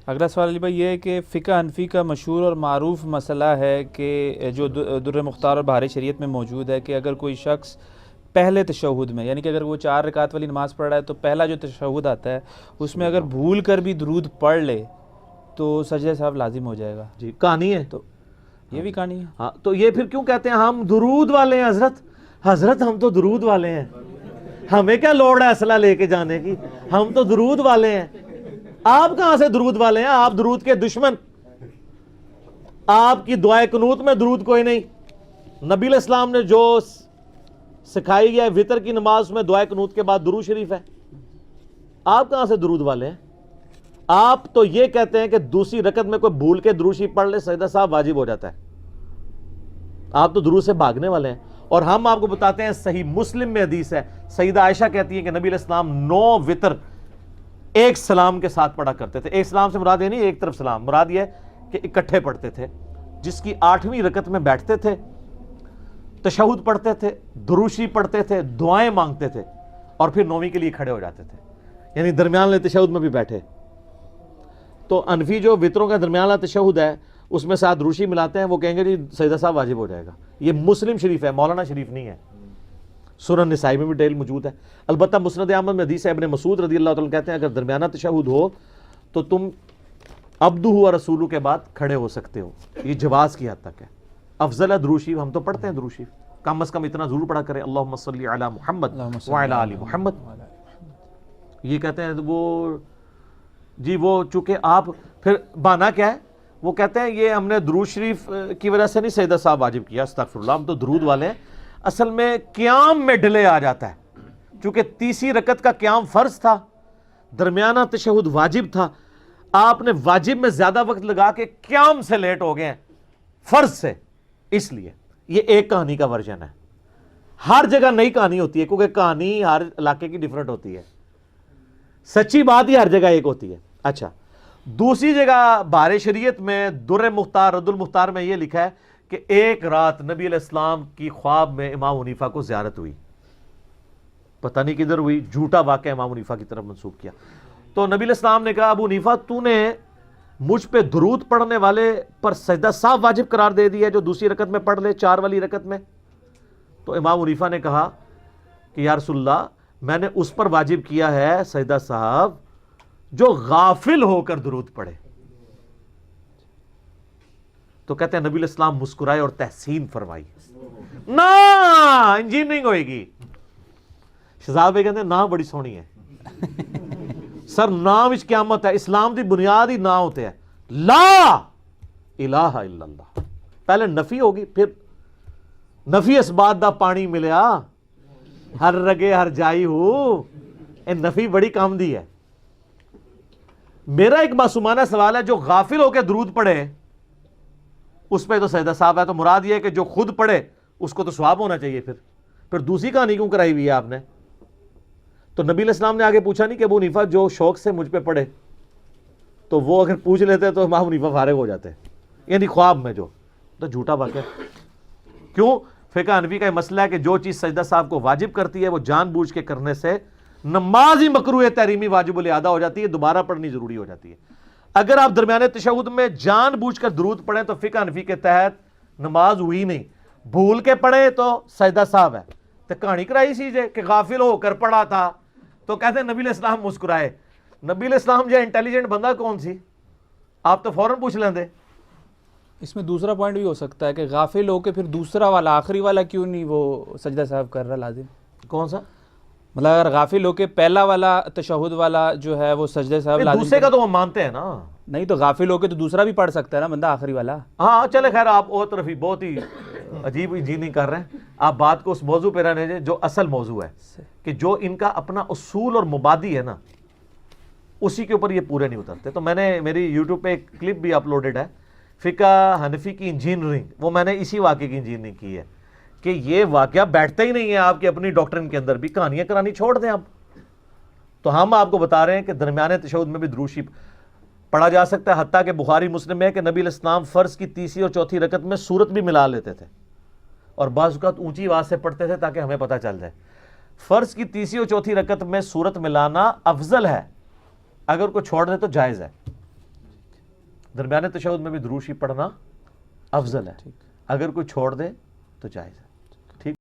اگلا سوال علی بھائی یہ ہے کہ فقہ حنفی کا مشہور اور معروف مسئلہ ہے کہ جو در مختار اور بہار شریعت میں موجود ہے کہ اگر کوئی شخص پہلے تشہد میں، یعنی کہ اگر وہ 4 رکعت والی نماز پڑھ رہا ہے تو پہلا جو تشہد آتا ہے اس میں اگر بھول کر بھی درود پڑھ لے تو سجدہ صاحب لازم ہو جائے گا. جی کہانی ہے، تو یہ بھی کہانی ہے. ہاں تو یہ پھر کیوں کہتے ہیں ہم درود والے ہیں حضرت ہم تو درود والے ہیں، ہمیں کیا لوڑ ہے اسلحہ لے کے جانے کی، ہم تو درود والے ہیں. آپ کہاں سے درود والے ہیں؟ آپ درود کے دشمن. آپ کی دعائے قنوت میں درود کوئی نہیں. نبی علیہ السلام نے جو سکھائی گیا ہے وتر کی نماز میں دعائے قنوت کے بعد درود شریف ہے. آپ کہاں سے درود والے ہیں؟ آپ تو یہ کہتے ہیں کہ دوسری رکعت میں کوئی بھول کے درود شریف پڑھ لے سجدہ صاحب واجب ہو جاتا ہے. آپ تو درود سے بھاگنے والے ہیں. اور ہم آپ کو بتاتے ہیں صحیح مسلم میں حدیث ہے، سیدہ عائشہ کہتی ہے کہ نبی علیہ السلام 9 وتر ایک سلام کے ساتھ پڑھا کرتے تھے. ایک سلام سے مراد یہ نہیں ایک طرف سلام، مراد یہ کہ اکٹھے پڑھتے تھے. جس کی 8ویں رکعت میں بیٹھتے تھے، تشہد پڑھتے تھے، درود شریف پڑھتے تھے، دعائیں مانگتے تھے اور پھر 9ویں کے لیے کھڑے ہو جاتے تھے، یعنی درمیان والے تشہد میں بھی بیٹھے. تو انفی جو وتروں کا درمیان والا تشہد ہے اس میں ساتھ درود شریف ملاتے ہیں، وہ کہیں گے جی سجدہ صاحب واجب ہو جائے گا. یہ مسلم شریف ہے، مولانا شریف نہیں ہے. سنن نسائی میں بھی ڈیل موجود ہے. البتہ مسند احمد میں حدیث ہے، ابن مسعود رضی اللہ تعالیٰ کہتے ہیں اگر درمیانہ تشہد ہو تو تم عبدہ و رسولہ کے بعد کھڑے ہو سکتے ہو. یہ جواز کی حد تک ہے. افضل ہے درود شریف، ہم تو پڑھتے ہیں درود شریف، کم از کم اتنا ضرور پڑھا کریں اللہم صلی علی محمد وعلی آل محمد. یہ کہتے ہیں وہ چونکہ آپ پھر بہانہ کیا ہے، وہ کہتے ہیں یہ ہم نے درود شریف کی وجہ سے نہیں سجدہ صاحب واجب کیا، استغفر اللہ، ہم تو درود والے ہیں. اصل میں قیام میں ڈیلے آ جاتا ہے، چونکہ تیسری رکعت کا قیام فرض تھا، درمیانہ تشہد واجب تھا. آپ نے واجب میں زیادہ وقت لگا کے قیام سے لیٹ ہو گئے ہیں فرض سے. اس لیے یہ ایک کہانی کا ورژن ہے. ہر جگہ نئی کہانی ہوتی ہے کیونکہ کہانی ہر علاقے کی ڈیفرنٹ ہوتی ہے. سچی بات ہی ہر جگہ ایک ہوتی ہے. اچھا، دوسری جگہ بہار شریعت میں در مختار رد المختار میں یہ لکھا ہے کہ ایک رات نبی علیہ السلام کی خواب میں امام حنیفہ کو زیارت ہوئی. پتہ نہیں کدھر ہوئی، جھوٹا واقعہ امام حنیفہ کی طرف منسوب کیا. تو نبی علیہ السلام نے کہا ابو حنیفہ تو نے مجھ پہ درود پڑھنے والے پر سجدہ صاحب واجب قرار دے دیا ہے جو دوسری رکعت میں پڑھ لے 4 والی رکعت میں. تو امام حنیفہ نے کہا کہ یا رسول اللہ میں نے اس پر واجب کیا ہے سجدہ صاحب جو غافل ہو کر درود پڑھے. تو کہتے ہیں نبی علیہ السلام مسکرائے اور تحسین فرمائی. نا انجینئرنگ ہوئے گی. شہزاد بھائی کہتے ہیں نا بڑی سونی ہے سر، نام وچ قیامت ہے. اسلام دی بنیاد ہی نا ہوتے ہیں لا الہ الا اللہ. پہلے نفی ہوگی، پھر نفی اس بات دا پانی ملیا ہر رگے ہر جائی ہو. اے نفی بڑی کام دی ہے. میرا ایک معصومانہ سوال ہے، جو غافل ہو کے درود پڑھے اس پہ تو سجدہ صاحب ہے، تو مراد یہ ہے کہ جو خود پڑھے اس کو تو ثواب ہونا چاہیے. پھر دوسری کہانی کیوں کرائی ہوئی ہے آپ نے؟ تو نبی علیہ السلام نے آگے پوچھا نہیں کہ ابو حنیفہ جو شوق سے مجھ پہ پڑھے، تو وہ اگر پوچھ لیتے تو امام حنیفہ فارغ ہو جاتے، یعنی خواب میں جو تو جھوٹا واقعہ. کیوں؟ فقہ حنفی کا یہ مسئلہ ہے کہ جو چیز سجدہ صاحب کو واجب کرتی ہے وہ جان بوجھ کے کرنے سے نماز ہی مکروہ تحریمی واجب الاعادہ ہو جاتی ہے، دوبارہ پڑھنی ضروری ہو جاتی ہے. اگر آپ درمیانے تشہد میں جان بوجھ کر درود پڑھیں تو فقہ حنفی کے تحت نماز ہوئی نہیں. بھول کے پڑھے تو سجدہ صاحب ہے. تو کہانی کرائی سی کہ غافل ہو کر پڑھا تھا تو کہتے ہیں نبی علیہ السلام مسکرائے. نبی علیہ السلام جو انٹیلیجنٹ بندہ کون سی، آپ تو فوراً پوچھ لیندے. اس میں دوسرا پوائنٹ بھی ہو سکتا ہے کہ غافل ہو کے پھر دوسرا والا آخری والا کیوں نہیں وہ سجدہ صاحب کر رہا لازم؟ کون سا؟ مطلب اگر غافل ہو کے پہلا والا تشہد والا جو ہے وہ سجدہ صاحب لازم، دوسرے کا تو ہم مانتے ہیں نا. نہیں تو غافل ہو کے تو دوسرا بھی پڑھ سکتا ہے نا بندہ آخری والا. ہاں چلے خیر، آپ اور طرف ہی بہت ہی عجیب انجینئرنگ کر رہے ہیں. آپ بات کو اس موضوع پہ رہنے دیں جو اصل موضوع ہے، کہ جو ان کا اپنا اصول اور مبادی ہے نا اسی کے اوپر یہ پورے نہیں اترتے. تو میں نے میری یوٹیوب پہ ایک کلپ بھی اپلوڈڈ ہے، فقہ حنفی کی انجینئرنگ، وہ میں نے اسی واقعے کی انجینئرنگ کی ہے کہ یہ واقعہ بیٹھتا ہی نہیں ہے آپ کی اپنی ڈاکٹرن کے اندر بھی. کہانیاں کرانی چھوڑ دیں آپ. تو ہم آپ کو بتا رہے ہیں کہ درمیانے تشہد میں بھی درود شریف پڑھا جا سکتا ہے. حتیٰ کہ بخاری مسلم میں ہے کہ نبی علیہ السلام فرض کی تیسری اور چوتھی رکعت میں سورت بھی ملا لیتے تھے اور بعض اوقات اونچی آواز سے پڑھتے تھے تاکہ ہمیں پتہ چل جائے. فرض کی تیسری اور چوتھی رکعت میں سورت ملانا افضل ہے، اگر کوئی چھوڑ دے تو جائز ہے. درمیانے تشہد میں بھی درود شریف پڑھنا افضل ہے. ٹھیک. اگر کوئی چھوڑ دے تو جائز ہے.